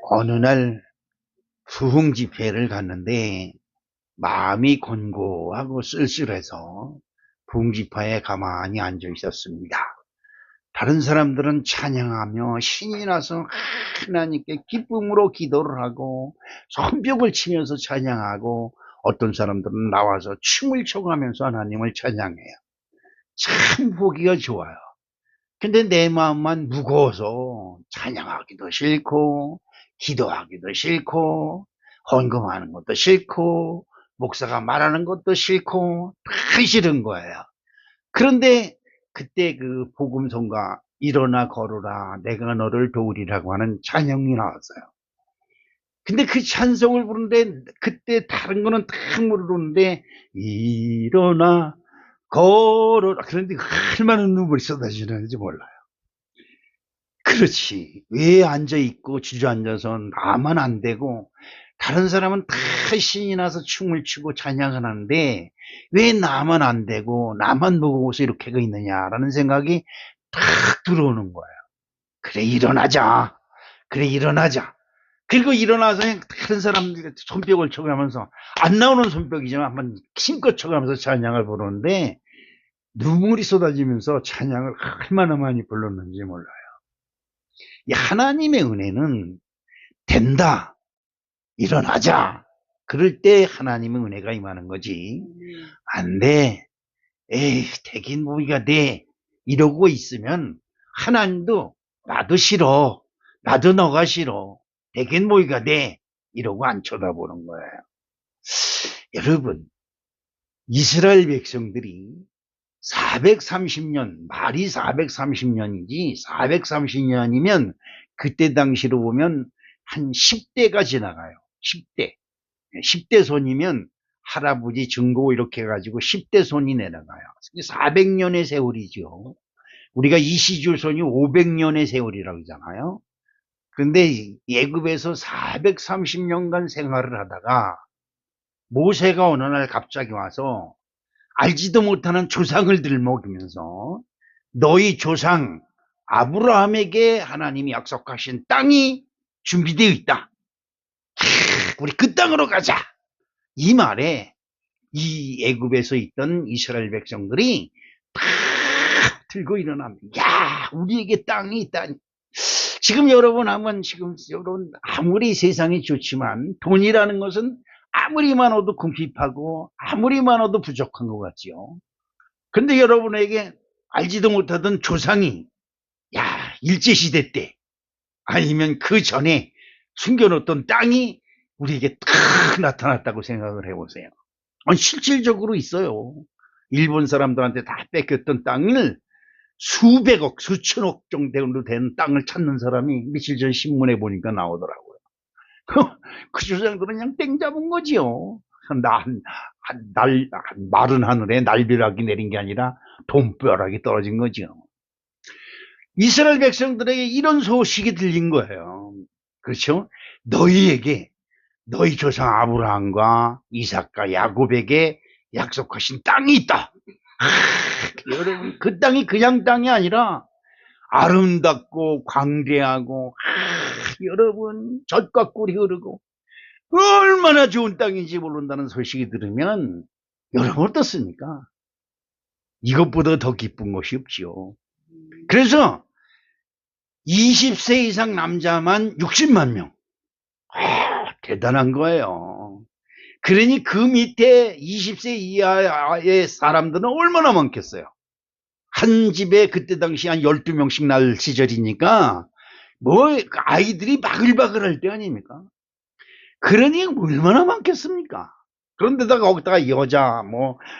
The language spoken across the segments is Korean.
어느 날 부흥 집회를 갔는데 마음이 곤고하고 쓸쓸해서 부흥 집회에 가만히 앉아 있었습니다. 다른 사람들은 찬양하며 신이 나서 하나님께 기쁨으로 기도를 하고 손뼉을 치면서 찬양하고, 어떤 사람들은 나와서 춤을 춰가면서 하나님을 찬양해요. 참 보기가 좋아요. 근데 내 마음만 무거워서 찬양하기도 싫고 기도하기도 싫고 헌금하는 것도 싫고 목사가 말하는 것도 싫고 다 싫은 거예요. 그런데 그때 그 복음성가 일어나 걸어라 내가 너를 도우리라고 하는 찬양이 나왔어요. 근데 그 찬송을 부르는데 그때 다른 거는 다 모르는데 일어나 걸어라, 그런데 얼마나 눈물이 쏟아지는지 몰라요. 그렇지. 왜 앉아있고 주저앉아서 나만 안 되고 다른 사람은 다 신이 나서 춤을 추고 찬양을 하는데 왜 나만 안 되고 나만 보고서 이렇게가 있느냐라는 생각이 탁 들어오는 거예요. 그래 일어나자. 그래 일어나자. 그리고 일어나서 다른 사람들이 손뼉을 쳐가면서, 안 나오는 손뼉이지만 한번 힘껏 쳐가면서 찬양을 부르는데 눈물이 쏟아지면서 찬양을 얼마나 많이 불렀는지 몰라요. 이 하나님의 은혜는 된다, 일어나자, 그럴 때 하나님의 은혜가 임하는 거지. 안 돼, 에이 되긴 뭐가 돼, 이러고 있으면 하나님도 나도 싫어, 나도 너가 싫어, 되긴 뭐가 돼, 이러고 안 쳐다보는 거예요. 여러분, 이스라엘 백성들이 430년, 말이 430년이지 430년이면 그때 당시로 보면 한 10대가 지나가요. 10대. 10대 손이면 할아버지 증고 이렇게 해가지고 10대 손이 내려가요. 400년의 세월이죠. 우리가 이시줄 손이 500년의 세월이라고 하잖아요. 그런데 애굽에서 430년간 생활을 하다가 모세가 어느 날 갑자기 와서 알지도 못하는 조상을 들먹이면서 너희 조상 아브라함에게 하나님이 약속하신 땅이 준비되어 있다. 우리 그 땅으로 가자. 이 말에 이 애굽에서 있던 이스라엘 백성들이 다 들고 일어납니다. 야, 우리에게 땅이 있다니. 지금 여러분 하면 지금 여러분 아무리 세상이 좋지만 돈이라는 것은 아무리 많아도 궁핍하고 아무리 많아도 부족한 것 같지요. 근데 여러분에게 알지도 못하던 조상이, 야, 일제시대 때 아니면 그 전에 숨겨놓던 땅이 우리에게 탁 나타났다고 생각을 해보세요. 실질적으로 있어요. 일본 사람들한테 다 뺏겼던 땅을 수백억, 수천억 정도 되는 땅을 찾는 사람이 며칠 전 신문에 보니까 나오더라고요. 그 조상들은 그냥 땡 잡은 거지요. 마른 하늘에 날벼락이 내린 게 아니라 돈벼락이 떨어진 거죠. 이스라엘 백성들에게 이런 소식이 들린 거예요. 그렇죠? 너희에게, 너희 조상 아브라함과 이삭과 야곱에게 약속하신 땅이 있다. 여러분, 그 땅이 그냥 땅이 아니라 아름답고 광대하고, 여러분, 젖과 꿀이 흐르고 얼마나 좋은 땅인지 모른다는 소식이 들으면 여러분 어떻습니까? 이것보다 더 기쁜 것이 없지요. 그래서 20세 이상 남자만 60만 명. 대단한 거예요. 그러니 그 밑에 20세 이하의 사람들은 얼마나 많겠어요. 한 집에 그때 당시 한 12명씩 날 시절이니까 뭐 아이들이 바글바글 할 때 아닙니까? 그러니 얼마나 많겠습니까? 그런데다가 거기다가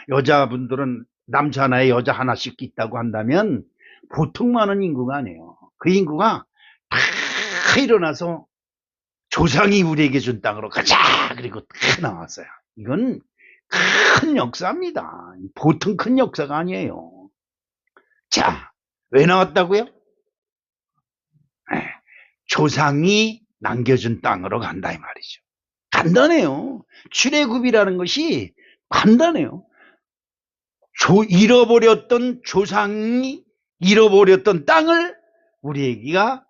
여자분들은 남자 하나에 여자 하나씩 있다고 한다면 보통 많은 인구가 아니에요. 그 인구가 다 일어나서 조상이 우리에게 준 땅으로 가자! 그리고 다 나왔어요. 이건 큰 역사입니다. 보통 큰 역사가 아니에요. 자, 왜 나왔다고요? 조상이 남겨준 땅으로 간다 이 말이죠. 간단해요. 출애굽이라는 것이 간단해요. 잃어버렸던 조상이 잃어버렸던 땅을 우리 애기가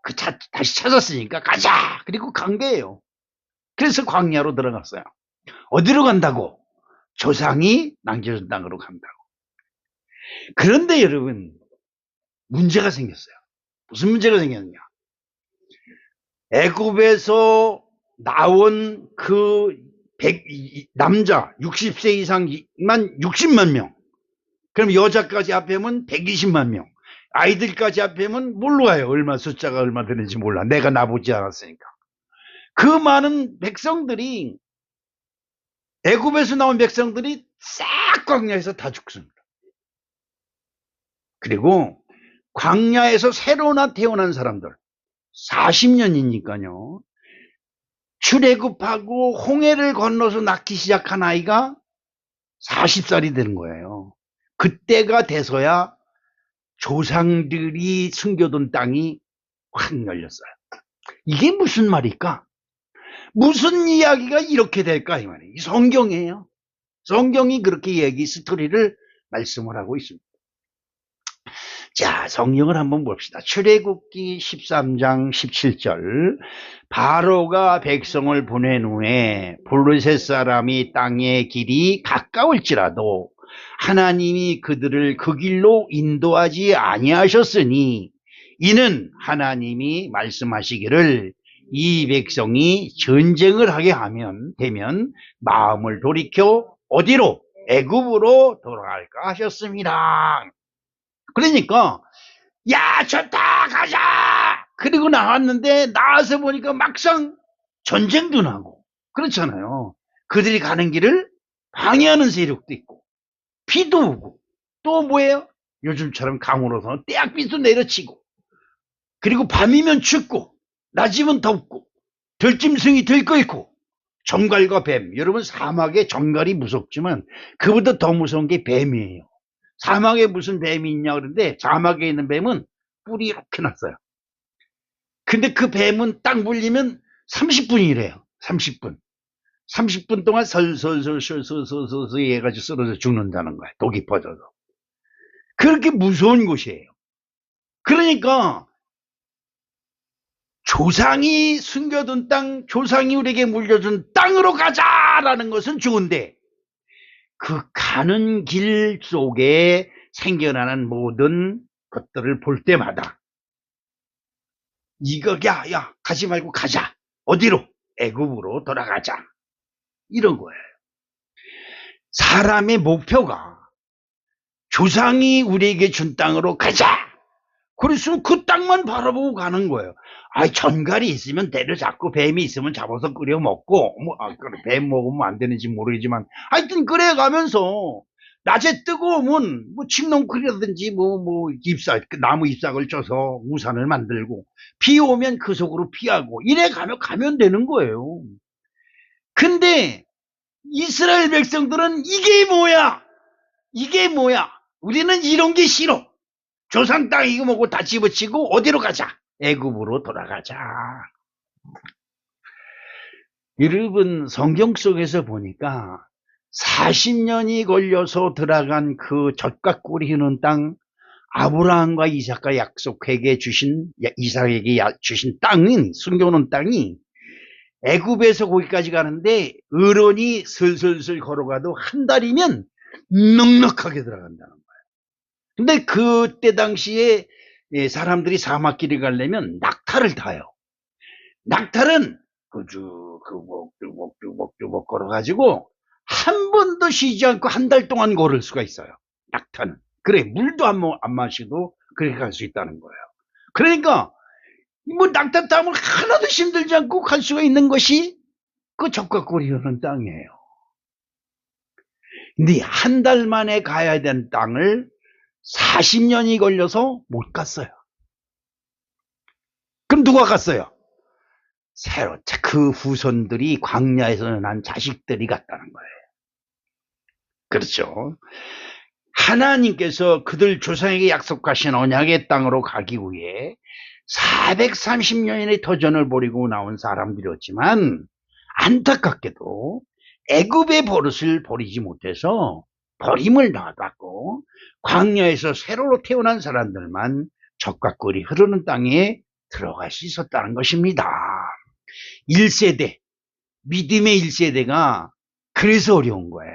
다시 찾았으니까 가자. 그리고 간 거예요. 그래서 광야로 들어갔어요. 어디로 간다고? 조상이 남겨준 땅으로 간다고. 그런데 여러분, 문제가 생겼어요. 무슨 문제가 생겼냐? 애굽에서 나온 그 남자 60세 이상만 60만 명. 그럼 여자까지 합하면 120만 명. 아이들까지 합하면 몰라요. 숫자가 얼마 되는지 몰라. 내가 나보지 않았으니까. 그 많은 백성들이, 애굽에서 나온 백성들이 싹 광야에서 다 죽습니다. 그리고 광야에서 새로 태어난 사람들 40년이니까요. 출애굽하고 홍해를 건너서 낳기 시작한 아이가 40살이 되는 거예요. 그때가 돼서야 조상들이 숨겨둔 땅이 확 열렸어요. 이게 무슨 말일까? 무슨 이야기가 이렇게 될까? 이 말이에요. 성경이에요. 성경이 그렇게 스토리를 말씀을 하고 있습니다. 자, 성경을 한번 봅시다. 출애굽기 13장 17절. 바로가 백성을 보낸 후에 블레셋 사람이 땅의 길이 가까울지라도 하나님이 그들을 그 길로 인도하지 아니하셨으니 이는 하나님이 말씀하시기를 이 백성이 전쟁을 하게 되면 마음을 돌이켜 어디로? 애굽으로 돌아갈까 하셨습니다. 그러니까 야 좋다 가자. 그리고 나와서 보니까 막상 전쟁도 나고 그렇잖아요. 그들이 가는 길을 방해하는 세력도 있고 비도 오고 또 뭐예요? 요즘처럼 강으로서 떼약비도 내려치고 그리고 밤이면 춥고 낮이면 덥고 들짐승이 들끓고 정갈과 뱀. 여러분 사막의 정갈이 무섭지만 그보다 더 무서운 게 뱀이에요. 사막에 무슨 뱀이 있냐 그러는데 사막에 있는 뱀은 뿔이 이렇게 났어요. 근데 그 뱀은 딱 물리면 30분이래요. 30분. 30분 동안 설설설설설설설 해가지고 쓰러져 죽는다는 거예요. 독이 퍼져서. 그렇게 무서운 곳이에요. 그러니까 조상이 숨겨둔 땅, 조상이 우리에게 물려준 땅으로 가자라는 것은 좋은데 그 가는 길 속에 생겨나는 모든 것들을 볼 때마다 이거 야 가지 말고 가자. 어디로? 애굽으로 돌아가자. 이런 거예요. 사람의 목표가 조상이 우리에게 준 땅으로 가자. 그래서 그 땅만 바라보고 가는 거예요. 전갈이 있으면 때려잡고 뱀이 있으면 잡아서 끓여 먹고 뱀 먹으면 안 되는지 모르겠지만 하여튼 끓여 가면서 낮에 뜨거우면 침농쿨이라든지 나무 잎사귀를 쪄서 우산을 만들고 비 오면 그 속으로 피하고 이래 가면 되는 거예요. 근데 이스라엘 백성들은 이게 뭐야? 우리는 이런 게 싫어. 조상 땅 이거 먹고 다 집어치고 어디로 가자? 애굽으로 돌아가자. 여러분 성경 속에서 보니까 40년이 걸려서 들어간 그 젖과 꿀이 흐르는 땅, 아브라함과 이삭과 약속에게 주신 이삭에게 주신 땅은 숨겨놓은 땅이 애굽에서 거기까지 가는데 어른이 슬슬슬 걸어가도 한 달이면 넉넉하게 들어간다는 거예요. 근데 그때 당시에 사람들이 사막길을 가려면 낙타를 타요. 낙타는 쭉 걸어가지고 한 번도 쉬지 않고 한 달 동안 걸을 수가 있어요. 낙타는. 그래 물도 안 마시고 그렇게 갈 수 있다는 거예요. 그러니까 낙타 타면 하나도 힘들지 않고 갈 수가 있는 것이 그 젖과 꿀이 흐르는 땅이에요. 근데 한 달 만에 가야 되는 땅을 40년이 걸려서 못 갔어요. 그럼 누가 갔어요? 그 후손들이 광야에서 난 자식들이 갔다는 거예요. 그렇죠. 하나님께서 그들 조상에게 약속하신 언약의 땅으로 가기 위해 430년의 터전을 벌이고 나온 사람들이었지만 안타깝게도 애굽의 버릇을 버리지 못해서 버림을 받았고 광야에서 새로 태어난 사람들만 젖과 꿀이 흐르는 땅에 들어갈 수 있었다는 것입니다. 1세대, 믿음의 1세대가 그래서 어려운 거예요.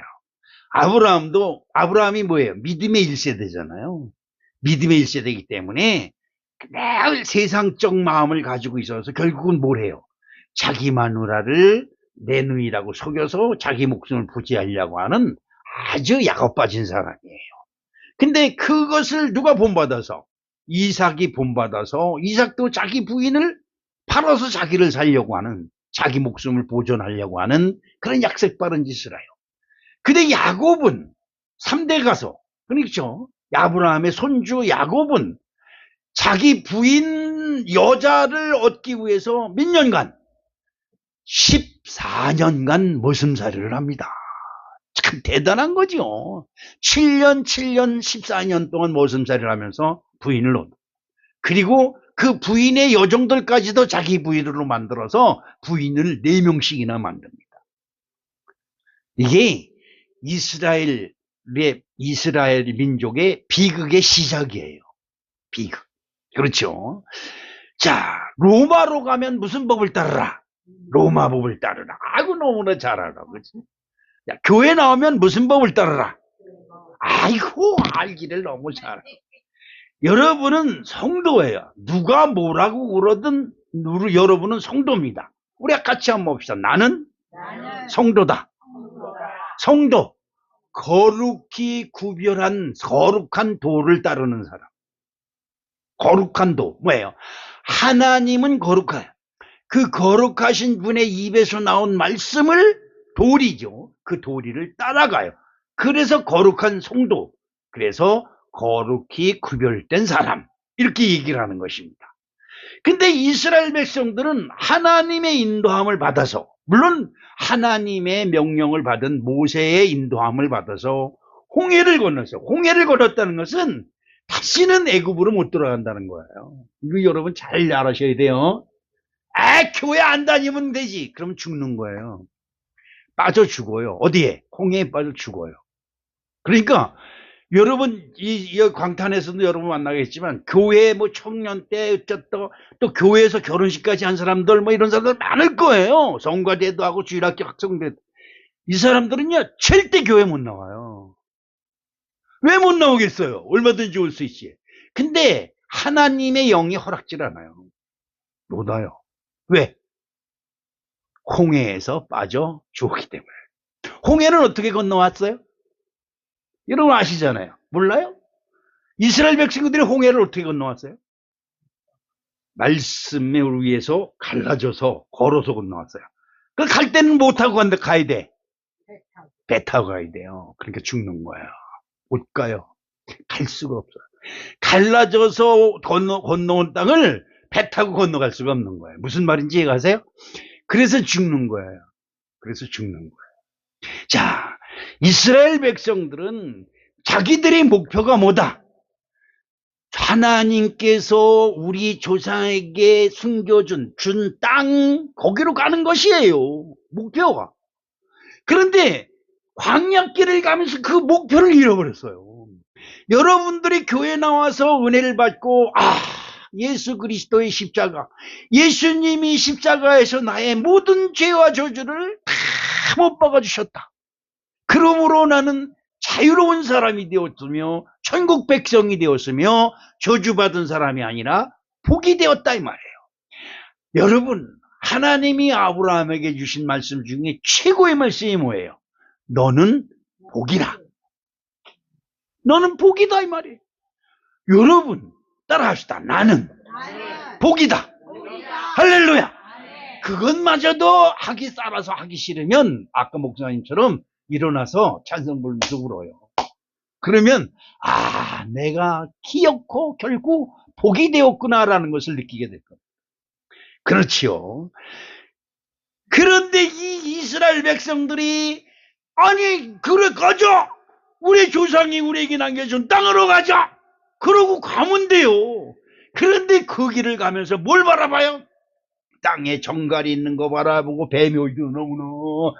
아브라함이 뭐예요? 믿음의 1세대잖아요. 믿음의 1세대이기 때문에 매일 세상적 마음을 가지고 있어서 결국은 뭘 해요? 자기 마누라를 내 누이라고 속여서 자기 목숨을 부지하려고 하는 아주 약업 빠진 사람이에요. 근데 그것을 누가 본받아서? 이삭이 본받아서 이삭도 자기 부인을 팔아서 자기를 살려고 하는, 자기 목숨을 보존하려고 하는 그런 약색 바른 짓을 해요. 근데 야곱은 3대 가서, 그렇죠? 아브라함의 손주 야곱은 자기 부인 여자를 얻기 위해서 몇 년간? 14년간 머슴살이를 합니다. 참 대단한 거죠. 7년, 14년 동안 머슴살이를 하면서 부인을 얻고, 그리고 그 부인의 여종들까지도 자기 부인으로 만들어서 부인을 4명씩이나 만듭니다. 이게 이스라엘 민족의 비극의 시작이에요. 비극. 그렇죠. 자, 로마로 가면 무슨 법을 따르라? 로마 법을 따르라. 아이고, 너무나 잘 알아. 그치? 야, 교회 나오면 무슨 법을 따르라? 아이고, 알기를 너무 잘 알아. 여러분은 성도예요. 누가 뭐라고 그러든 여러분은 성도입니다. 우리 같이 한번 봅시다. 나는 성도다. 성도. 거룩히 구별한 거룩한 도를 따르는 사람. 거룩한 도. 뭐예요? 하나님은 거룩해요. 그 거룩하신 분의 입에서 나온 말씀을 도리죠. 그 도리를 따라가요. 그래서 거룩한 성도. 그래서 거룩히 구별된 사람. 이렇게 얘기를 하는 것입니다. 근데 이스라엘 백성들은 하나님의 인도함을 받아서, 물론 하나님의 명령을 받은 모세의 인도함을 받아서 홍해를 건넜어요. 홍해를 건넜다는 것은 다시는 애굽으로 못 들어간다는 거예요. 이거 여러분 잘 알아셔야 돼요. 교회 안 다니면 되지. 그럼 죽는 거예요. 빠져 죽어요. 어디에? 홍해에 빠져 죽어요. 그러니까 여러분 이 광탄에서도 여러분 만나겠지만 교회 뭐 청년 때 또 교회에서 결혼식까지 한 사람들 뭐 이런 사람들 많을 거예요. 성가대도 하고 주일학교 학생들. 이 사람들은요 절대 교회 못 나와요. 왜 못 나오겠어요? 얼마든지 올 수 있지. 근데 하나님의 영이 허락질 않아요. 못 와요. 왜? 홍해에서 빠져 죽었기 때문에. 홍해는 어떻게 건너왔어요? 여러분 아시잖아요. 몰라요? 이스라엘 백성들이 홍해를 어떻게 건너왔어요? 말씀에 의해서 갈라져서 걸어서 건너왔어요. 그 갈 때는 못 타고 가야 돼. 배 타고 가야 돼요. 그러니까 죽는 거예요. 못 가요. 갈 수가 없어요. 갈라져서 건너온 땅을 배 타고 건너갈 수가 없는 거예요. 무슨 말인지 이해가세요? 그래서 죽는 거예요. 그래서 죽는 거예요. 자, 이스라엘 백성들은 자기들의 목표가 뭐다? 하나님께서 우리 조상에게 숨겨준 땅 거기로 가는 것이에요. 목표가. 그런데 광야길을 가면서 그 목표를 잃어버렸어요. 여러분들이 교회 나와서 은혜를 받고 예수 그리스도의 십자가, 예수님이 십자가에서 나의 모든 죄와 저주를 다 못 박아주셨다. 그러므로 나는 자유로운 사람이 되었으며 천국 백성이 되었으며 저주받은 사람이 아니라 복이 되었다 이 말이에요. 여러분, 하나님이 아브라함에게 주신 말씀 중에 최고의 말씀이 뭐예요? 너는 복이다. 너는 복이다 이 말이에요. 여러분 따라합시다. 나는 복이다. 할렐루야. 그것마저도 따라서 하기 싫으면 아까 목사님처럼 일어나서 찬송 부르면서 울어요. 그러면 내가 기어코 결국 복이 되었구나라는 것을 느끼게 될 겁니다. 그렇지요. 그런데 이 이스라엘 백성들이 그래 가자. 우리 조상이 우리에게 남겨준 땅으로 가자. 그러고 가면 돼요. 그런데 그 길을 가면서 뭘 바라봐요? 땅에 정갈이 있는 거 바라보고 뱀이 어디로 나오나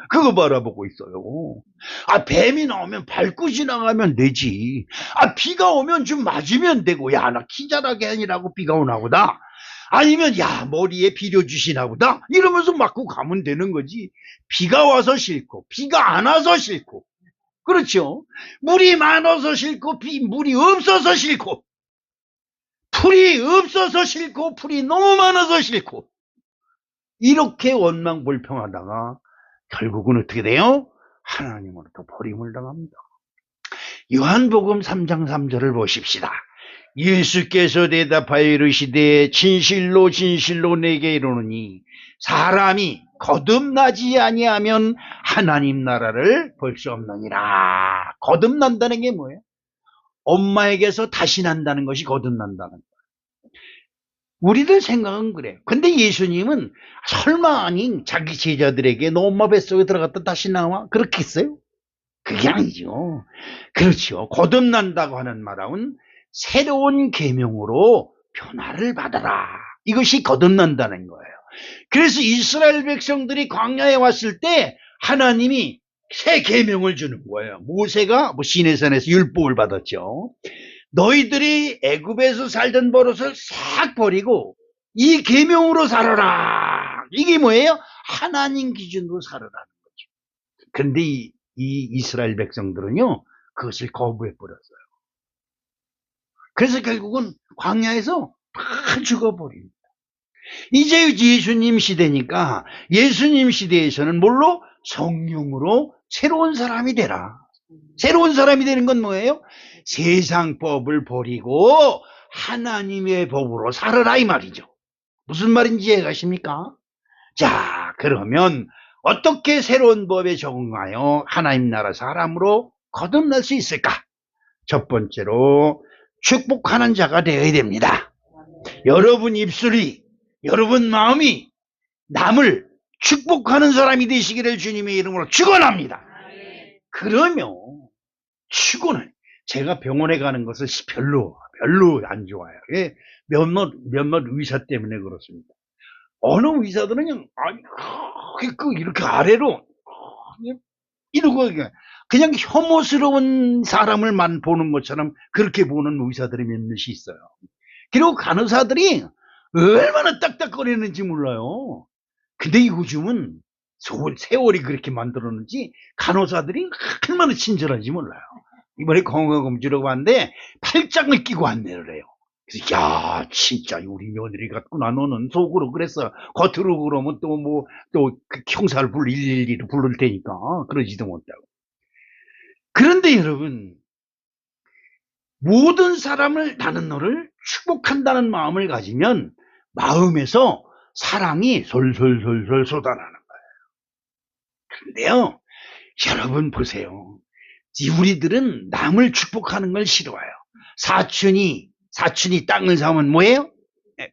그거 바라보고 있어요. 아, 뱀이 나오면 밟고 지나가면 되지. 아, 비가 오면 좀 맞으면 되고, 야, 나 키 자라게 아니라고 비가 오나 보다. 아니면 야, 머리에 비료 주시나 보다. 이러면서 맞고 가면 되는 거지. 비가 와서 싫고 비가 안 와서 싫고, 그렇죠. 물이 많아서 싫고 물이 없어서 싫고, 풀이 없어서 싫고 풀이 너무 많아서 싫고, 이렇게 원망불평하다가 결국은 어떻게 돼요? 하나님으로부터 버림을 당합니다. 요한복음 3장 3절을 보십시다. 예수께서 대답하여 이르시되 진실로 진실로 내게 이르노니 사람이 거듭나지 아니하면 하나님 나라를 볼 수 없느니라. 거듭난다는 게 뭐예요? 엄마에게서 다시 난다는 것이 거듭난다는 거예요. 우리들 생각은 그래요. 근데 예수님은 설마 아니 자기 제자들에게 너 엄마 뱃속에 들어갔다 다시 나와? 그렇겠어요? 그게 아니죠. 그렇죠. 거듭난다고 하는 말은 새로운 계명으로 변화를 받아라. 이것이 거듭난다는 거예요. 그래서 이스라엘 백성들이 광야에 왔을 때 하나님이 새 계명을 주는 거예요. 모세가 시내산에서 율법을 받았죠. 너희들이 애굽에서 살던 버릇을 싹 버리고 이 계명으로 살아라. 이게 뭐예요? 하나님 기준으로 살아라는 거죠. 그런데 이 이스라엘 백성들은요, 그것을 거부해 버렸어요. 그래서 결국은 광야에서 다 죽어버립니다. 이제 예수님 시대니까 예수님 시대에서는 뭘로? 성령으로 새로운 사람이 되라. 새로운 사람이 되는 건 뭐예요? 세상 법을 버리고 하나님의 법으로 살아라 이 말이죠. 무슨 말인지 이해가십니까? 자, 그러면 어떻게 새로운 법에 적응하여 하나님 나라 사람으로 거듭날 수 있을까? 첫 번째로 축복하는 자가 되어야 됩니다. 여러분 입술이, 여러분 마음이 남을 축복하는 사람이 되시기를 주님의 이름으로 축원합니다. 그러면 축원을, 제가 병원에 가는 것을 별로 안 좋아해요. 몇몇 의사 때문에 그렇습니다. 어느 의사들은 이렇게 아래로 이러고 그냥 혐오스러운 사람을만 보는 것처럼 그렇게 보는 의사들이 몇몇이 있어요. 그리고 간호사들이 얼마나 딱딱거리는지 몰라요. 근데 요즘은 세월이 그렇게 만들었는지 간호사들이 얼마나 친절한지 몰라요. 이번에 건강검진으로 갔는데 팔짱을 끼고 안내를 해요. 그래서 야, 진짜 우리 며느리 같구나. 너는 속으로 그랬어. 겉으로 그러면 또 그 형사를 112로 부를 테니까 그러지도 못하고. 그런데 여러분, 모든 사람을, 나는 너를 축복한다는 마음을 가지면 마음에서 사랑이 솔솔솔솔 쏟아나는 거예요. 그런데요, 여러분 보세요. 우리들은 남을 축복하는 걸 싫어해요. 사촌이 땅을 사면 뭐예요?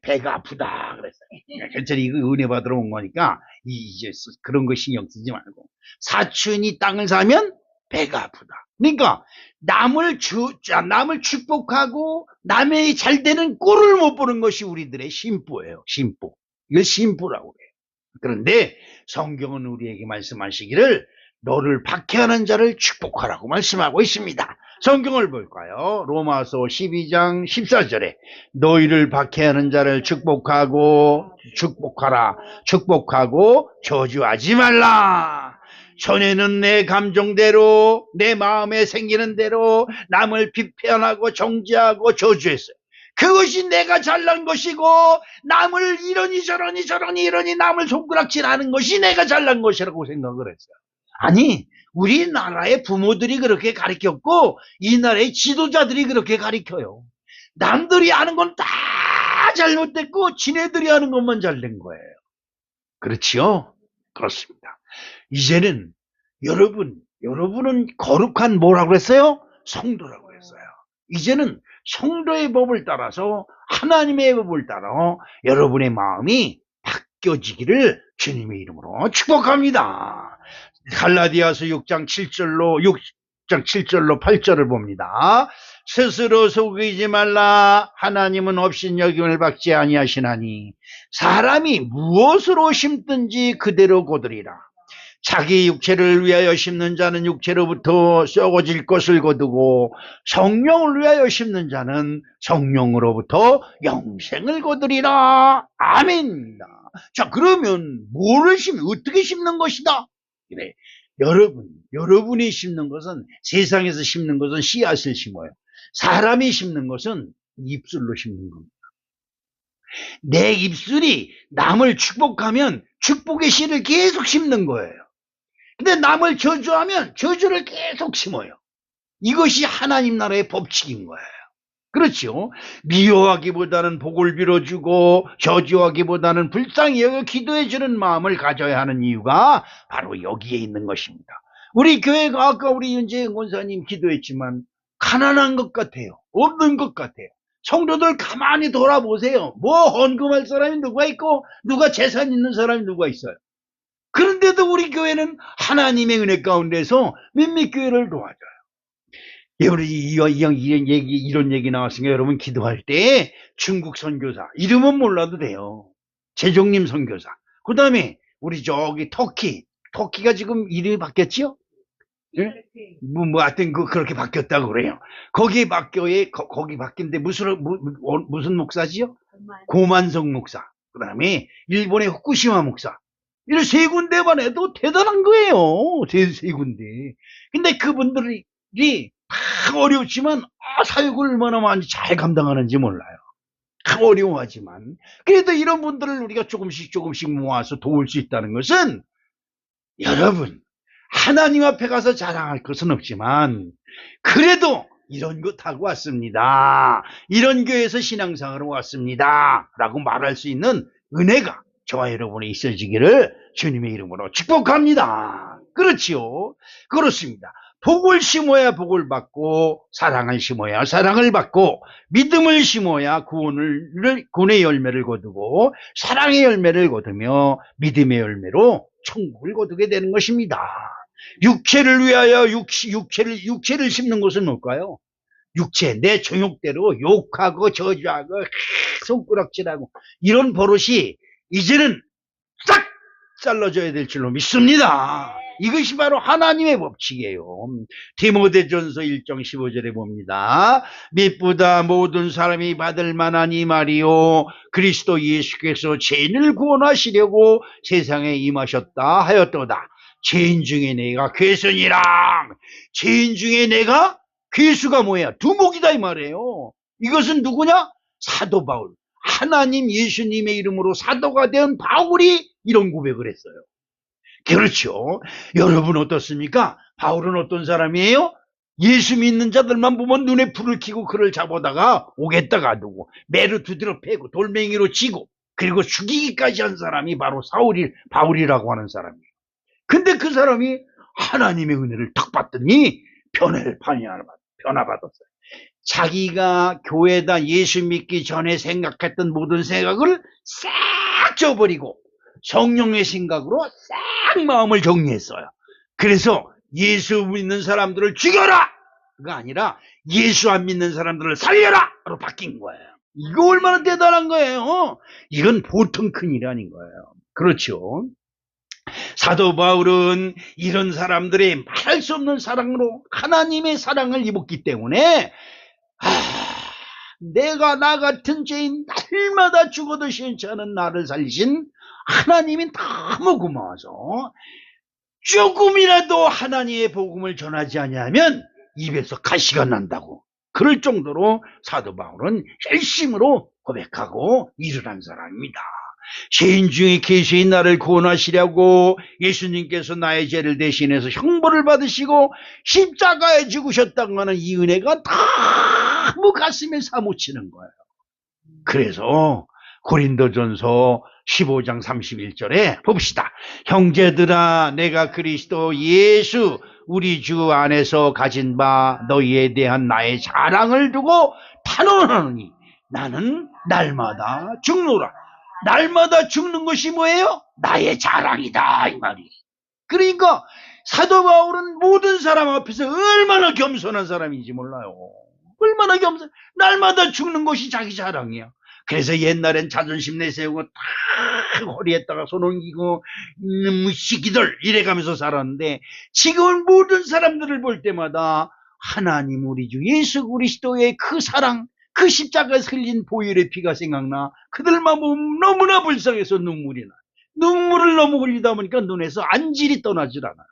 배가 아프다 그랬어요. 괜찮이 이거 은혜 받으러 온 거니까 이제 그런 거 신경 쓰지 말고, 사촌이 땅을 사면 배가 아프다. 그러니까 남을 축복하고 남의 잘 되는 꼴을 못 보는 것이 우리들의 심보예요. 심보. 이걸 심보라고 해요. 그런데 성경은 우리에게 말씀하시기를 너를 박해하는 자를 축복하라고 말씀하고 있습니다. 성경을 볼까요? 로마서 12장 14절에 너희를 박해하는 자를 축복하라. 축복하고 저주하지 말라. 전에는 내 감정대로, 내 마음에 생기는 대로 남을 비판하고 정죄하고 저주했어요. 그것이 내가 잘난 것이고, 남을 이러니 남을 손가락질하는 것이 내가 잘난 것이라고 생각을 했어요. 아니, 우리나라의 부모들이 그렇게 가르쳤고 이 나라의 지도자들이 그렇게 가르쳐요. 남들이 하는 건 다 잘못됐고 지네들이 하는 것만 잘된 거예요. 그렇지요? 그렇습니다. 이제는 여러분은 거룩한 뭐라고 했어요? 성도라고 했어요. 이제는 성도의 법을 따라서, 하나님의 법을 따라 여러분의 마음이 바뀌어지기를 주님의 이름으로 축복합니다. 갈라디아서 6장 7절로 8절을 봅니다. 스스로 속이지 말라. 하나님은 업신여김을 받지 아니하시나니 사람이 무엇으로 심든지 그대로 거두리라. 자기 육체를 위하여 심는 자는 육체로부터 썩어질 것을 거두고 성령을 위하여 심는 자는 성령으로부터 영생을 거두리라. 아멘입니다. 자, 그러면 뭐를 어떻게 심는 것이다? 그래. 여러분이 심는 것은, 세상에서 심는 것은 씨앗을 심어요. 사람이 심는 것은 입술로 심는 겁니다. 내 입술이 남을 축복하면 축복의 씨를 계속 심는 거예요. 근데 남을 저주하면 저주를 계속 심어요. 이것이 하나님 나라의 법칙인 거예요. 그렇죠? 미워하기보다는 복을 빌어주고 저주하기보다는 불쌍히 여겨 기도해주는 마음을 가져야 하는 이유가 바로 여기에 있는 것입니다. 우리 교회가 아까 우리 윤재영 권사님 기도했지만 가난한 것 같아요. 없는 것 같아요. 성도들 가만히 돌아보세요. 뭐 헌금할 사람이 누가 있고 누가 재산 있는 사람이 누가 있어요. 그런데도 우리 교회는 하나님의 은혜 가운데서 몇몇 교회를 도와줘요. 이런 얘기 나왔으니까 여러분 기도할 때 중국 선교사 이름은 몰라도 돼요. 재종님 선교사. 그 다음에 우리 저기 터키가 지금 이름이 바뀌었지요? 예? 하여튼 그렇게 바뀌었다고 그래요. 거기 바뀌는데 무슨 목사지요? 고만성 목사. 그 다음에 일본의 후쿠시마 목사. 이런 세 군데만 해도 대단한 거예요. 세 군데. 근데 그분들이 다 어렵지만 사역을 얼마나 많이 잘 감당하는지 몰라요. 다 어려워하지만 그래도 이런 분들을 우리가 조금씩 모아서 도울 수 있다는 것은 여러분 하나님 앞에 가서 자랑할 것은 없지만 그래도 이런 것 하고 왔습니다. 이런 교회에서 신앙생활을 왔습니다. 라고 말할 수 있는 은혜가 저와 여러분에 있어지기를 주님의 이름으로 축복합니다. 그렇지요? 그렇습니다. 복을 심어야 복을 받고 사랑을 심어야 사랑을 받고 믿음을 심어야 구원의 열매를 거두고 사랑의 열매를 거두며 믿음의 열매로 천국을 거두게 되는 것입니다. 육체를 위하여 육체를 심는 것은 뭘까요? 육체, 내 정욕대로 욕하고 저주하고 손가락질하고 이런 버릇이 이제는 싹 잘라져야 될 줄로 믿습니다. 이것이 바로 하나님의 법칙이에요. 디모데전서 1장 15절에 봅니다. 믿보다 모든 사람이 받을 만한 이 말이요 그리스도 예수께서 죄인을 구원하시려고 세상에 임하셨다 하였도다. 죄인 중에 내가 괴선이랑 죄인 중에 내가 괴수가 뭐야? 두목이다 이 말이에요. 이것은 누구냐? 사도 바울. 하나님 예수님의 이름으로 사도가 된 바울이 이런 고백을 했어요. 그렇죠. 여러분 어떻습니까? 바울은 어떤 사람이에요? 예수 믿는 자들만 보면 눈에 불을 켜고 그를 잡아다가 오겠다가 누구 매를 두드려 패고 돌멩이로 치고 그리고 죽이기까지 한 사람이 바로 바울이라고 하는 사람이에요. 근데 그 사람이 하나님의 은혜를 탁 받더니 변화받았어요. 자기가 교회다 예수 믿기 전에 생각했던 모든 생각을 싹 져버리고 성령의 생각으로 싹 마음을 정리했어요. 그래서 예수 믿는 사람들을 죽여라! 가 아니라 예수 안 믿는 사람들을 살려라! 로 바뀐 거예요. 이거 얼마나 대단한 거예요. 이건 보통 큰일이 아닌 거예요. 그렇죠. 사도 바울은 이런 사람들의 말할 수 없는 사랑으로 하나님의 사랑을 입었기 때문에 내가 나 같은 죄인 날마다 죽어도 시원치 않은 나를 살리신 하나님이 너무 고마워서 조금이라도 하나님의 복음을 전하지 않으면 입에서 가시가 난다고 그럴 정도로 사도 바울은 열심으로 고백하고 일어난 사람입니다. 죄인 중에 계신 나를 구원하시려고 예수님께서 나의 죄를 대신해서 형벌을 받으시고 십자가에 죽으셨다고 하는 이 은혜가 너무 가슴에 사무치는 거예요. 그래서 고린도전서 15장 31절에 봅시다. 형제들아 내가 그리스도 예수 우리 주 안에서 가진 바 너희에 대한 나의 자랑을 두고 탄원하노니 나는 날마다 죽노라. 날마다 죽는 것이 뭐예요? 나의 자랑이다 이 말이. 그러니까 사도 바울은 모든 사람 앞에서 얼마나 겸손한 사람인지 몰라요. 얼마나 겸손, 날마다 죽는 것이 자기 자랑이야. 그래서 옛날엔 자존심 내세우고 탁 허리에다가 손 옮기고 시기들 이래가면서 살았는데, 지금은 모든 사람들을 볼 때마다 하나님 우리 주 예수 그리스도의 그 사랑, 그 십자가에서 흘린 보혈의 피가 생각나 그들만 보면 너무나 불쌍해서 눈물이 나. 눈물을 너무 흘리다 보니까 눈에서 안질이 떠나질 않아요.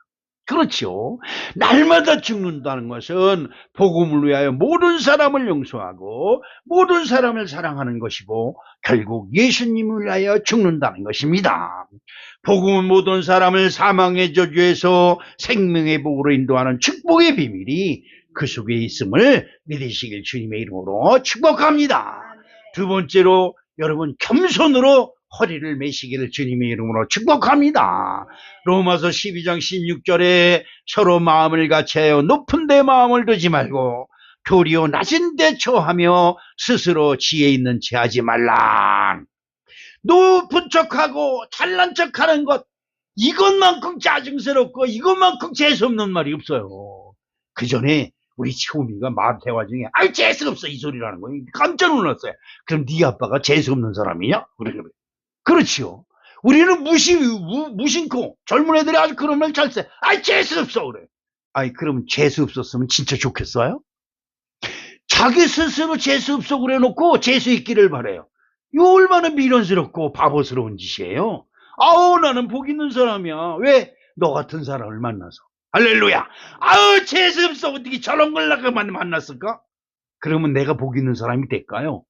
그렇죠. 날마다 죽는다는 것은 복음을 위하여 모든 사람을 용서하고 모든 사람을 사랑하는 것이고, 결국 예수님을 위하여 죽는다는 것입니다. 복음은 모든 사람을 사망의 저주에서 생명의 복으로 인도하는 축복의 비밀이 그 속에 있음을 믿으시길 주님의 이름으로 축복합니다. 두 번째로, 여러분 겸손으로 허리를 매시기를 주님의 이름으로 축복합니다. 로마서 12장 16절에 서로 마음을 같이하여 높은 데 마음을 두지 말고 도리어 낮은 데 처하며 스스로 지혜 있는 체 하지 말라. 높은 척하고 잘난 척하는 것, 이것만큼 짜증스럽고 이것만큼 재수없는 말이 없어요. 그 전에 우리 치호미가 말 대화 중에 아이 재수없어 이 소리라는 거예요. 깜짝 놀랐어요. 그럼 네 아빠가 재수없는 사람이냐? 그래. 그렇지요. 우리는 무심코 젊은 애들이 아주 그런 말 잘 써. 아이 재수없어 그래. 아이 그럼 재수없었으면 진짜 좋겠어요? 자기 스스로 재수없어 그래 놓고 재수 있기를 바래요. 이거 얼마나 미련스럽고 바보스러운 짓이에요. 아우 나는 복 있는 사람이야. 왜? 너 같은 사람을 만나서. 할렐루야. 아우 재수없어. 어떻게 저런 걸 나가 만났을까? 그러면 내가 복 있는 사람이 될까요?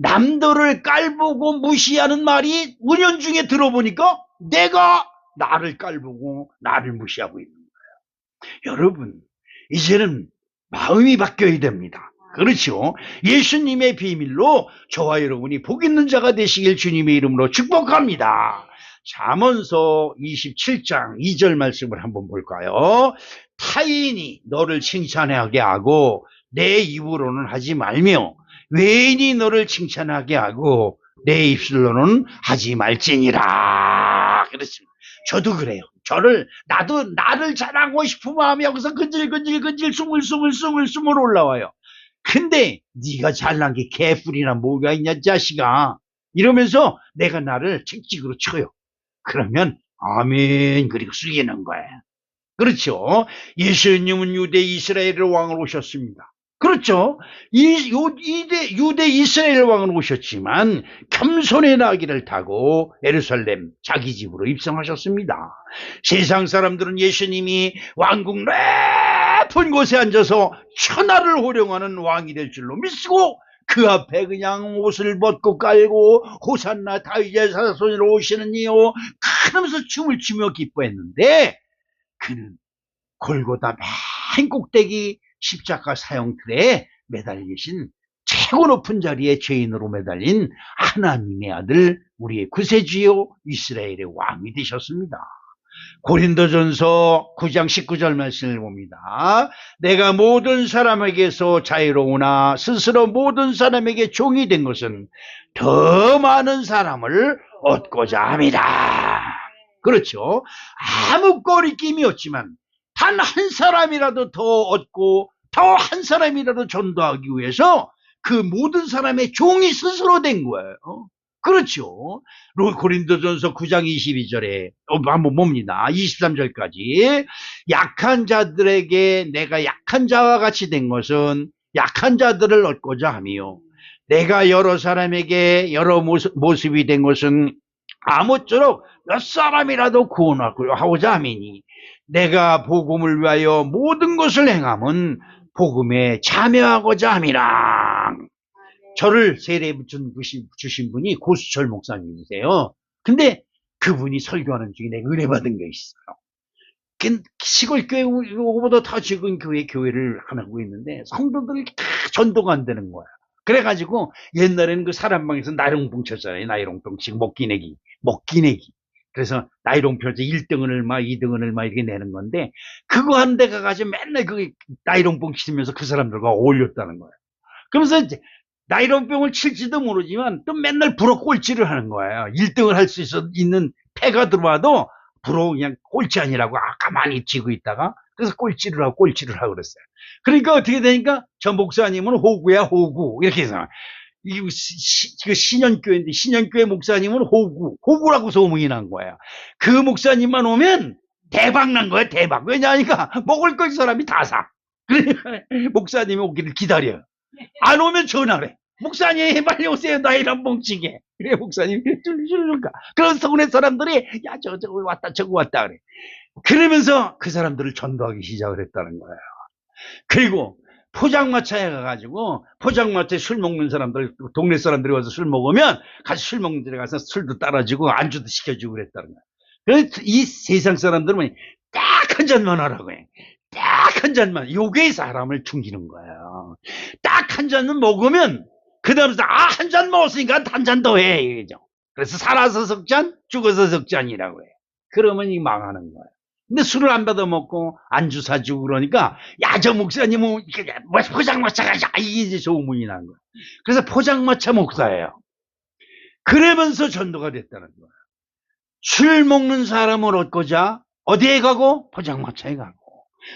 남들을 깔보고 무시하는 말이 은연중에 들어보니까 내가 나를 깔보고 나를 무시하고 있는 거예요. 여러분, 이제는 마음이 바뀌어야 됩니다. 그렇죠? 예수님의 비밀로 저와 여러분이 복 있는 자가 되시길 주님의 이름으로 축복합니다. 잠언서 27장 2절 말씀을 한번 볼까요? 타인이 너를 칭찬하게 하고 내 입으로는 하지 말며 외인이 너를 칭찬하게 하고 내 입술로는 하지 말지니라. 그렇습니다. 저도 그래요. 나도 나를 자랑하고 싶은 마음이 여기서 근질근질 스물 올라와요. 근데 네가 잘난 게 개뿔이나 뭐가 있냐 자식아 이러면서 내가 나를 책찍으로 쳐요. 그러면 아멘 그리고 숙이는 거예요. 그렇죠. 예수님은 유대 이스라엘의 왕을 오셨습니다. 그렇죠. 유대 이스라엘 왕은 오셨지만 겸손의 나귀를 타고 예루살렘 자기 집으로 입성하셨습니다. 세상 사람들은 예수님이 왕궁 높은 곳에 앉아서 천하를 호령하는 왕이 될 줄로 믿고 그 앞에 그냥 옷을 벗고 깔고 호산나 다윗의 자손으로 오시는 이요 그러면서 춤을 추며 기뻐했는데, 그는 골고다 맨 꼭대기 십자가 사형틀에 매달리신 최고 높은 자리에 죄인으로 매달린 하나님의 아들 우리의 구세주요 이스라엘의 왕이 되셨습니다. 고린도전서 9장 19절 말씀을 봅니다. 내가 모든 사람에게서 자유로우나 스스로 모든 사람에게 종이 된 것은 더 많은 사람을 얻고자 합니다. 그렇죠. 아무 거리낌이 없지만 단 한 사람이라도 더 얻고 더 한 사람이라도 전도하기 위해서 그 모든 사람의 종이 스스로 된 거예요. 그렇죠. 고린도전서 9장 22절에 한번 봅니다. 23절까지 약한 자들에게 내가 약한 자와 같이 된 것은 약한 자들을 얻고자 하며 내가 여러 사람에게 여러 모습이 된 것은 아무쪼록 몇 사람이라도 구원하고자 함이니 내가 복음을 위하여 모든 것을 행함은 복음에 참여하고자 함이라. 저를 세례 주신 분이 고수철 목사님이세요. 근데 그분이 설교하는 중에 내가 은혜 받은 게 있어요. 시골 교회보다 더 적은 교회를 하고 있는데 성도들이 다 전도가 안 되는 거야. 그래가지고 옛날에는 그 사람방에서 나이롱병 쳤잖아요. 나이롱병 지금 먹기내기. 그래서 나이롱병에서 1등은 얼마 2등은 얼마 이렇게 내는 건데, 그거 한 데 가가지고 맨날 그 나이롱병 치면서 그 사람들과 어울렸다는 거예요. 그러면서 이제 나이롱병을 칠지도 모르지만 또 맨날 불어 꼴찌를 하는 거예요. 1등을 할 수 있는 패가 들어와도 부러워 그냥 꼴찌 아니라고 가만히 쥐고 있다가 그래서 꼴찌를 하고 그랬어요. 그러니까 어떻게 되니까 저 목사님은 호구야 호구 이렇게 해서 이거 신현교회인데 신현교회 목사님은 호구라고 소문이 난 거야. 그 목사님만 오면 대박 난 거야 대박. 왜냐하니까 먹을 걸 사람이 다 사. 그러니까 목사님이 오기를 기다려요. 안 오면 전화를 해. 목사님 빨리 오세요 나이랑 뭉치게. 그래 목사님 줄줄줄까. 그래서 동네 사람들이 야 저거 왔다 저거 왔다 그래. 그러면서 그 사람들을 전도하기 시작을 했다는 거예요. 그리고 포장마차에 가가지고 포장마차에 술 먹는 사람들 동네 사람들이 와서 술 먹으면 같이 술 먹는 데 가서 술도 따라주고 안주도 시켜주고 그랬다는 거예요. 그래서 이 세상 사람들은 딱 한 잔만 하라고 해. 딱 한 잔만. 요게 사람을 충기는 거예요. 딱 한 잔만 먹으면 그 다음에 한 잔 먹었으니까 한 잔 더 해. 이거죠. 그래서 살아서 석 잔, 죽어서 석 잔이라고 해. 그러면 이 망하는 거예요. 근데 술을 안 받아 먹고 안주 사주고 그러니까 야 저 목사님은 포장마차가 이게 이제 소문이 난 거예요. 그래서 포장마차 목사예요. 그러면서 전도가 됐다는 거예요. 술 먹는 사람을 얻고자 어디에 가고 포장마차에 가고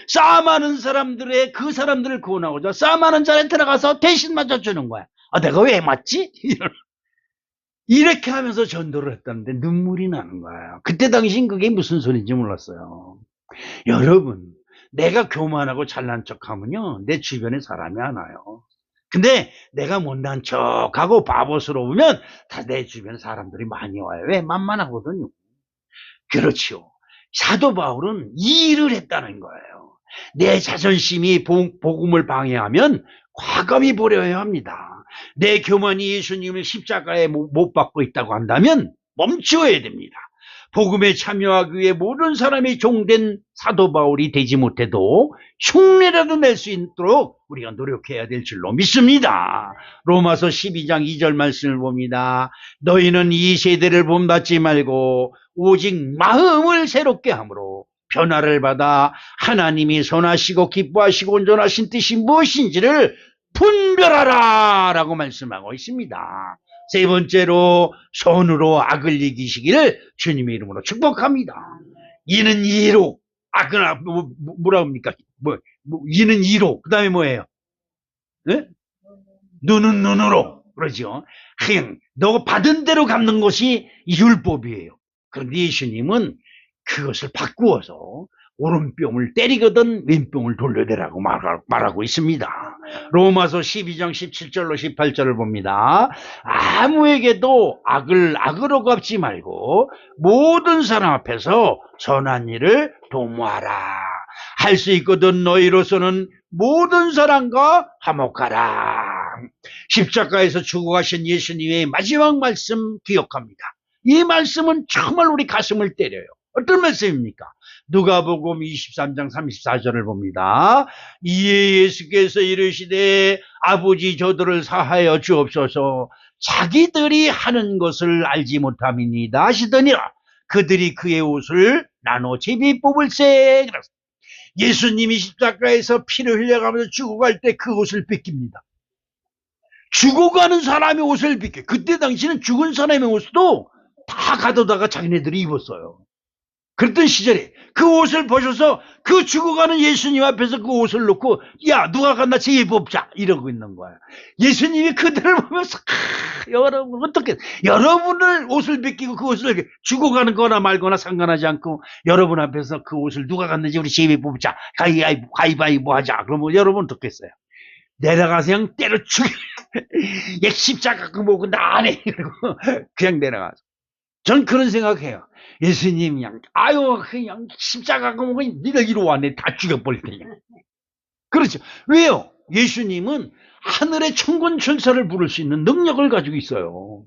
싸많은 사람들의 그 사람들을 구원하고자 싸많은 자리에 들어가서 대신 맞아주는 거야. 내가 왜 맞지? 이렇게 하면서 전도를 했다는데 눈물이 나는 거예요. 그때 당시엔 그게 무슨 소리인지 몰랐어요. 여러분, 내가 교만하고 잘난 척하면요 내 주변에 사람이 안 와요. 근데 내가 못난 척하고 바보스러우면 다 내 주변에 사람들이 많이 와요. 왜? 만만하거든요. 그렇죠. 사도 바울은 이 일을 했다는 거예요. 내 자존심이 복음을 방해하면 과감히 버려야 합니다. 내 교만이 예수님을 십자가에 못 박고 있다고 한다면 멈추어야 됩니다. 복음에 참여하기 위해 모든 사람이 종된 사도 바울이 되지 못해도 흉내라도 낼 수 있도록 우리가 노력해야 될 줄로 믿습니다. 로마서 12장 2절 말씀을 봅니다. 너희는 이 세대를 본받지 말고 오직 마음을 새롭게 함으로 변화를 받아 하나님이 선하시고 기뻐하시고 온전하신 뜻이 무엇인지를 분별하라 라고 말씀하고 있습니다. 세 번째로 손으로 악을 이기시기를 주님의 이름으로 축복합니다. 이는 이로 악은 뭐라고 합니까? 이는 이로 그 다음에 뭐예요? 네? 눈은 눈으로 그러죠. 그냥 너 받은 대로 갚는 것이 율법이에요. 그런데 예수님은 그것을 바꾸어서 오른뼘을 때리거든 왼뼘을 돌려대라고 말하고 있습니다. 로마서 12장 17절로 18절을 봅니다. 아무에게도 악으로 갚지 말고 모든 사람 앞에서 선한 일을 도모하라. 할 수 있거든 너희로서는 모든 사람과 화목하라. 십자가에서 죽어가신 예수님의 마지막 말씀 기억합니다. 이 말씀은 정말 우리 가슴을 때려요. 어떤 말씀입니까? 누가복음 23장 34절을 봅니다. 이에 예수께서 이르시되 아버지 저들을 사하여 주옵소서 자기들이 하는 것을 알지 못함이니이다 하시더니라. 그들이 그의 옷을 나눠 제비 뽑을세. 예수님이 십자가에서 피를 흘려가면서 죽어갈 때 그 옷을 뺏깁니다. 죽어가는 사람의 옷을 뺏겨. 그때 당시는 죽은 사람의 옷도 다 가져다가 자기네들이 입었어요. 그랬던 시절에 그 옷을 벗어서 그 죽어가는 예수님 앞에서 그 옷을 놓고 야 누가 갔나 제비 뽑자 이러고 있는 거야. 예수님이 그들을 보면서 여러분 어떻게 여러분을 옷을 벗기고 그 옷을 죽어가는 거나 말거나 상관하지 않고 여러분 앞에서 그 옷을 누가 갔는지 우리 제비 뽑자 가위바위보 하자. 그러면 여러분 어떻겠어요? 내려가서 그냥 때려 죽여. 얘 십자가 갖고 뭐고 나 안 해. 그냥 내려가서. 전 그런 생각해요. 예수님 그냥 십자가 갖고 뭐고 니들 이리 와. 내 다 죽여버릴 테니까. 그렇죠. 왜요? 예수님은 하늘의 천군천사를 부를 수 있는 능력을 가지고 있어요.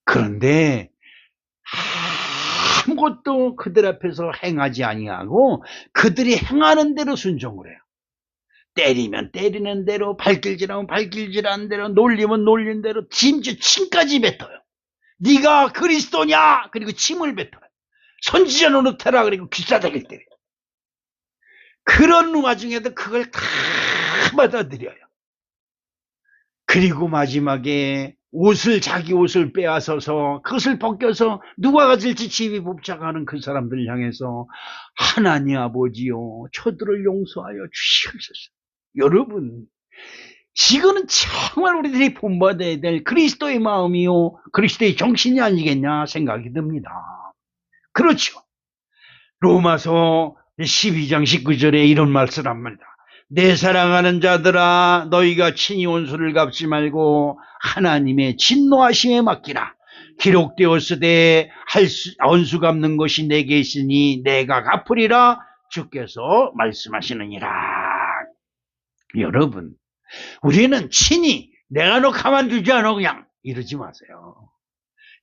그런데 아무것도 그들 앞에서 행하지 아니하고 그들이 행하는 대로 순종을 해요. 때리면 때리는 대로, 발길질하면 발길질하는 대로, 놀리면 놀리는 대로, 심지어 침까지 뱉어요. 네가 그리스도냐? 그리고 침을 뱉어요. 선지자 노릇해라. 그리고 귀싸대기를 때려요. 그런 와중에도 그걸 다 받아들여요. 그리고 마지막에 자기 옷을 빼앗아서 그것을 벗겨서 누가 가질지 집이 복잡하는 그 사람들 향해서 하나님 아버지요, 저들을 용서하여 주시옵소서. 여러분, 이거는 정말 우리들이 본받아야 될 그리스도의 마음이요, 그리스도의 정신이 아니겠냐 생각이 듭니다. 그렇죠. 로마서 12장 19절에 이런 말씀을 합니다. 내 사랑하는 자들아, 너희가 친히 원수를 갚지 말고 하나님의 진노하심에 맡기라. 기록되었으되 원수 갚는 것이 내게 있으니 내가 갚으리라 주께서 말씀하시느니라. 여러분, 우리는 친히 내가 너 가만두지 않아 그냥 이러지 마세요.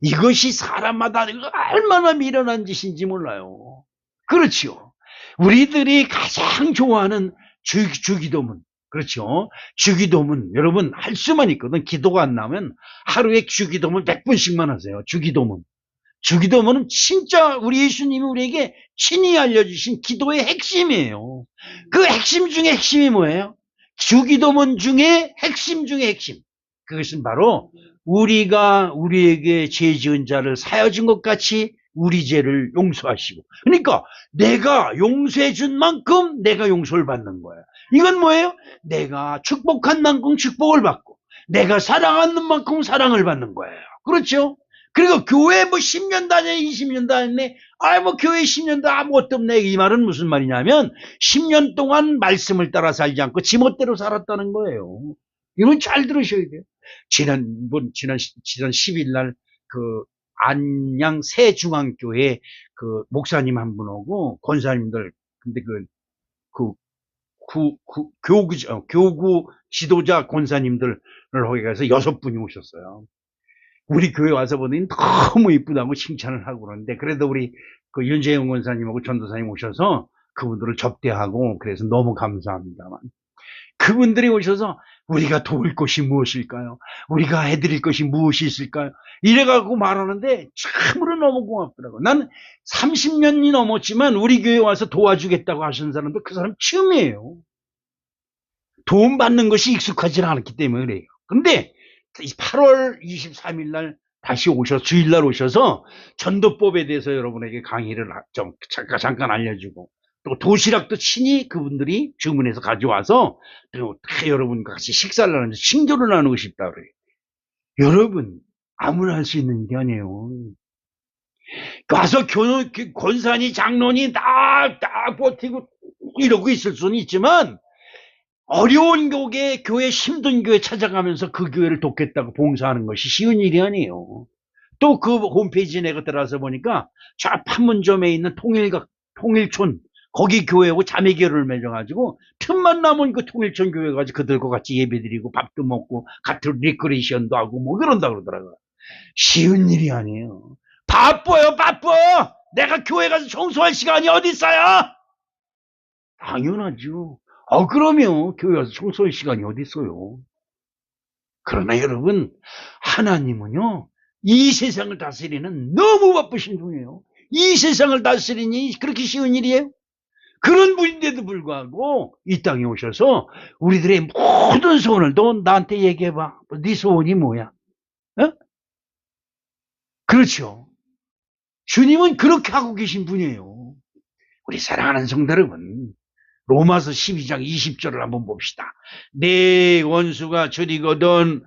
이것이 사람마다 얼마나 미련한 짓인지 몰라요. 그렇죠. 우리들이 가장 좋아하는 주기도문. 그렇죠. 주기도문. 여러분, 할 수만 있거든. 기도가 안 나면 하루에 주기도문 100번씩만 하세요. 주기도문. 주기도문은 진짜 우리 예수님이 우리에게 친히 알려주신 기도의 핵심이에요. 그 핵심 중에 핵심이 뭐예요? 주기도문 중에 핵심 중에 핵심. 그것은 바로 우리가 우리에게 죄 지은 자를 사여 준 것 같이 우리 죄를 용서하시고. 그러니까 내가 용서해 준 만큼 내가 용서를 받는 거야. 이건 뭐예요? 내가 축복한 만큼 축복을 받고 내가 사랑하는 만큼 사랑을 받는 거예요. 그렇죠? 그리고 교회 뭐 10년 다녀 20년 다녔네. 뭐 교회 10년 다 아무것도 없네. 이 말은 무슨 말이냐면 10년 동안 말씀을 따라 살지 않고 지멋대로 살았다는 거예요. 이건 잘 들으셔야 돼요. 지난 10일 날 그 안양 새중앙교회 그 목사님 한 분 오고 권사님들, 근데 교구 지도자 권사님들을 거기 가서 6분이 오셨어요. 우리 교회 와서 보더니 너무 이쁘다고 칭찬을 하고 그러는데, 그래도 우리 그 윤재영 권사님하고 전도사님 오셔서 그분들을 접대하고 그래서 너무 감사합니다만, 그분들이 오셔서 우리가 도울 것이 무엇일까요? 우리가 해드릴 것이 무엇이 있을까요? 이래갖고 말하는데 참으로 너무 고맙더라고. 난 30년이 넘었지만 우리 교회 와서 도와주겠다고 하시는 사람도 그 사람 처음이에요. 도움 받는 것이 익숙하지 않았기 때문에 그래요. 근데 8월 23일 날 다시 주일날 오셔서 전도법에 대해서 여러분에게 강의를 좀 잠깐 알려주고, 또 도시락도 친히 그분들이 주문해서 가져와서 또 여러분과 같이 식사를 하는데 친교를 나누고 싶다 그래요. 여러분, 아무나 할 수 있는 일이 아니에요. 가서 권사니 장로니 딱 버티고 이러고 있을 수는 있지만, 어려운 교회 힘든 교회 찾아가면서 그 교회를 돕겠다고 봉사하는 것이 쉬운 일이 아니에요. 또 그 홈페이지에 내가 들어가서 보니까 저 판문점에 있는 통일촌, 거기 교회하고 자매교회를 맺어가지고 틈만 나면 그 통일촌 교회 가서 그들과 같이 예배드리고 밥도 먹고 같은 리크레이션도 하고 뭐 그런다 그러더라고요. 쉬운 일이 아니에요. 바빠요, 바빠. 내가 교회 가서 청소할 시간이 어디 있어요? 당연하죠. 그러면 교회 와서 청소할 시간이 어디 있어요? 그러나 여러분, 하나님은요, 이 세상을 다스리는 너무 바쁘신 분이에요. 이 세상을 다스리니 그렇게 쉬운 일이에요? 그런 분인데도 불구하고 이 땅에 오셔서 우리들의 모든 소원을 너 나한테 얘기해봐. 네 소원이 뭐야? 어? 그렇죠. 주님은 그렇게 하고 계신 분이에요. 우리 사랑하는 성도 여러분, 로마서 12장 20절을 한번 봅시다. 내 원수가 저리거든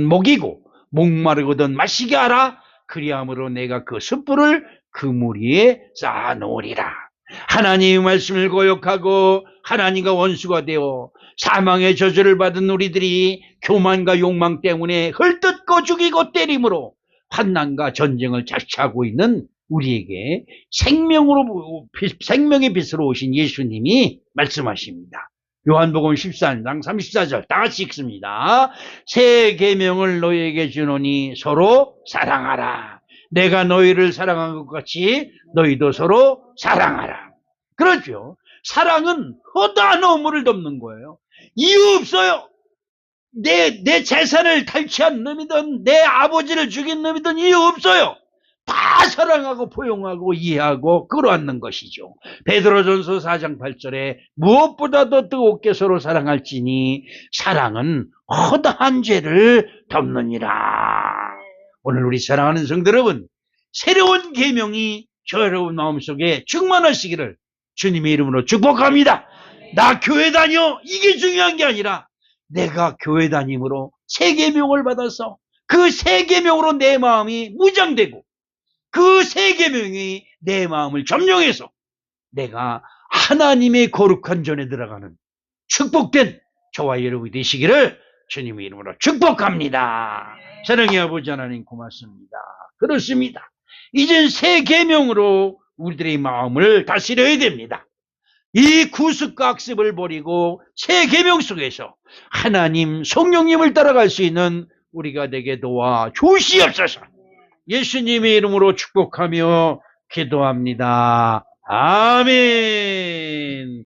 먹이고 목마르거든 마시게 하라. 그리함으로 내가 그 숯불을 그 무리에 쌓아놓으리라. 하나님의 말씀을 거역하고 하나님과 원수가 되어 사망의 저주를 받은 우리들이 교만과 욕망 때문에 헐뜯고 죽이고 때림으로 환난과 전쟁을 자초하고 있는 우리에게 생명의 빛으로 오신 예수님이 말씀하십니다. 요한복음 14장 34절 다 같이 읽습니다. 새 계명을 너희에게 주노니 서로 사랑하라. 내가 너희를 사랑한 것 같이 너희도 서로 사랑하라. 그렇죠. 사랑은 허다한 허물을 덮는 거예요. 이유 없어요. 내 재산을 탈취한 놈이든 내 아버지를 죽인 놈이든 이유 없어요. 다 사랑하고 포용하고 이해하고 끌어안는 것이죠. 베드로전서 4장 8절에 무엇보다도 뜨겁게 서로 사랑할지니 사랑은 허다한 죄를 덮느니라. 오늘 우리 사랑하는 성도 여러분, 새로운 계명이 저 여러분 마음속에 충만하시기를 주님의 이름으로 축복합니다. 나 교회 다녀, 이게 중요한 게 아니라 내가 교회 다님으로 새 계명을 받아서 그 새 계명으로 내 마음이 무장되고 그 새 계명이 내 마음을 점령해서 내가 하나님의 거룩한 전에 들어가는 축복된 저와 여러분이 되시기를 주님의 이름으로 축복합니다. 사랑의 아버지 하나님 고맙습니다. 그렇습니다. 이젠 새 계명으로 우리들의 마음을 다스려야 됩니다. 이 구습과 악습을 버리고 새 계명 속에서 하나님 성령님을 따라갈 수 있는 우리가 되게 도와 주시옵소서. 예수님의 이름으로 축복하며 기도합니다. 아멘.